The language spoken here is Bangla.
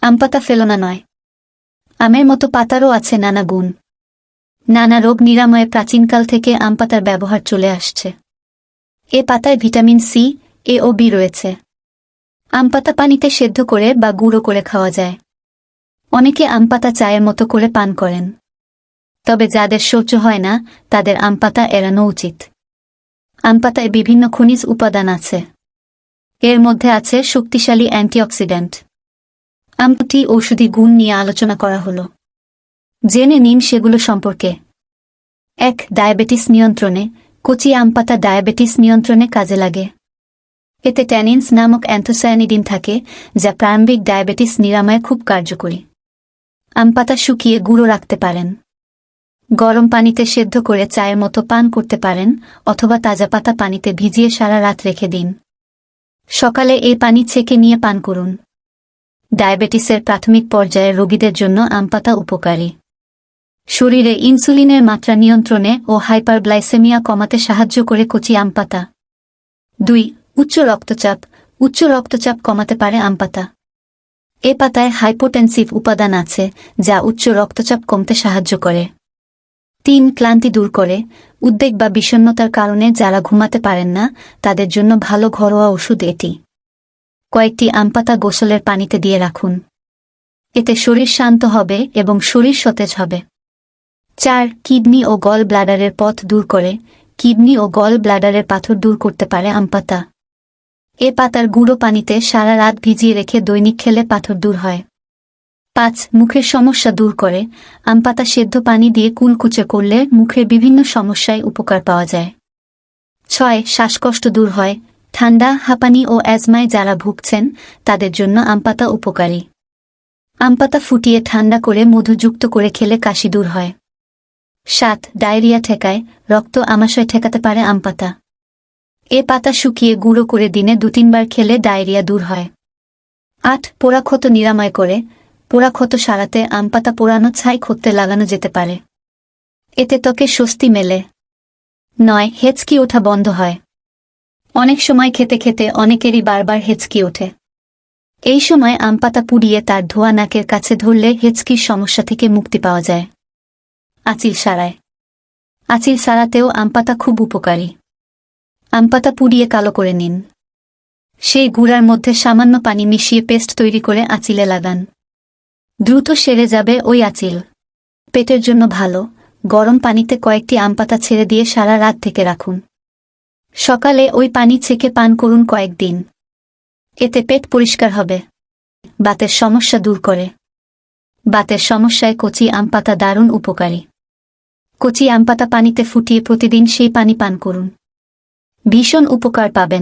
আম পাতা ফেলো না নয়। আমের মতো পাতারও আছে নানা গুণ। নানা রোগ নিরাময়ে প্রাচীনকাল থেকে আম পাতার ব্যবহার চলে আসছে। এ পাতায় ভিটামিন সি, এ ও বি রয়েছে। আম পাতা পানিতে সেদ্ধ করে বা গুঁড়ো করে খাওয়া যায়। অনেকে আম পাতা চায়ের মতো করে পান করেন। তবে যাদের সহ্য হয় না তাদের আম পাতা এড়ানো উচিত। আম পাতায় বিভিন্ন খনিজ উপাদান আছে। এর মধ্যে আছে শক্তিশালী অ্যান্টিঅক্সিডেন্ট। আমটি ঔষধি গুণ নিয়ে আলোচনা করা হলো। জেনে নিন সেগুলো সম্পর্কে। ১. ডায়াবেটিস নিয়ন্ত্রণে। কচি আম পাতা ডায়াবেটিস নিয়ন্ত্রণে কাজে লাগে। এতে ট্যানিনস নামক অ্যান্থোসায়ানিডিন থাকে, যা প্রারম্ভিক ডায়াবেটিস নিরাময়ে খুব কার্যকরী। আম পাতা শুকিয়ে গুঁড়ো রাখতে পারেন। গরম পানিতে সেদ্ধ করে চায়ের মতো পান করতে পারেন, অথবা তাজা পাতা পানিতে ভিজিয়ে সারা রাত রেখে দিন। সকালে এই পানি ছেঁকে নিয়ে পান করুন। ডায়াবেটিসের প্রাথমিক পর্যায়ের রোগীদের জন্য আম পাতা উপকারী। শরীরে ইনসুলিনের মাত্রা নিয়ন্ত্রণে ও হাইপারগ্লাইসেমিয়া কমাতে সাহায্য করে কচি আম পাতা। ২. উচ্চ রক্তচাপ। উচ্চ রক্তচাপ কমাতে পারে আম পাতা। এ পাতায় হাইপোটেনসিভ উপাদান আছে, যা উচ্চ রক্তচাপ কমতে সাহায্য করে। ৩. ক্লান্তি দূর করে। উদ্বেগ বা বিষণ্ণতার কারণে যারা ঘুমাতে পারেন না, তাদের জন্য ভালো ঘরোয়া ওষুধ এটি। কয়েকটি আম পাতা গোসলের পানিতে দিয়ে রাখুন। এতে শরীর শান্ত হবে এবং শরীর সতেজ হবে। ৪. কিডনি ও গল ব্লাডারের পথ দূর করে। কিডনি ও গল ব্লাডারের পাথর দূর করতে পারে আম পাতা। এ পাতার গুঁড়ো পানিতে সারা রাত ভিজিয়ে রেখে দৈনিক খেলে পাথর দূর হয়। ৫. মুখের সমস্যা দূর করে। আম পাতা সেদ্ধ পানি দিয়ে কুলকুচে করলে মুখের বিভিন্ন সমস্যায় উপকার পাওয়া যায়। ৬. শ্বাসকষ্ট দূর হয়। ঠান্ডা, হাঁপানি ও অ্যাজমায় যারা ভুগছেন তাদের জন্য আম পাতা উপকারী। আম পাতা ফুটিয়ে ঠান্ডা করে মধুযুক্ত করে খেলে কাশি দূর হয়। ৭. ডায়রিয়া ঠেকায়। রক্ত আমাশয় ঠেকাতে পারে আম পাতা। এ পাতা শুকিয়ে গুঁড়ো করে দিনে ২-৩ বার খেলে ডায়রিয়া দূর হয়। ৮. পোড়াক্ষত নিরাময় করে। পোড়াক্ষত সারাতে আম পাতা পোড়ানো ছাই ক্ষতে লাগানো যেতে পারে। এতে ত্বকে স্বস্তি মেলে। ৯. হেঁচকি ওঠা বন্ধ হয়। অনেক সময় খেতে খেতে অনেকেরই বারবার হেঁচকি ওঠে। এই সময় আম পাতা পুড়িয়ে তার ধোঁয়া নাকের কাছে ধরলে হেঁচকির সমস্যা থেকে মুক্তি পাওয়া যায়। আঁচিল সারায়। আঁচিল সারাতেও আম পাতা খুব উপকারী। আম পাতা পুড়িয়ে কালো করে নিন। সেই গুঁড়ার মধ্যে সামান্য পানি মিশিয়ে পেস্ট তৈরি করে আঁচিলে লাগান। দ্রুত সেরে যাবে ওই আঁচিল। পেটের জন্য ভালো। গরম পানিতে কয়েকটি আম পাতা ছেড়ে দিয়ে সারা রাত থেকে রাখুন। সকালে ওই পানি ছেঁকে পান করুন কয়েকদিন। এতে পেট পরিষ্কার হবে। বাতের সমস্যা দূর করে। বাতের সমস্যায় কচি আম পাতা দারুণ উপকারী। কচি আম পাতা পানিতে ফুটিয়ে প্রতিদিন সেই পানি পান করুন। ভীষণ উপকার পাবেন।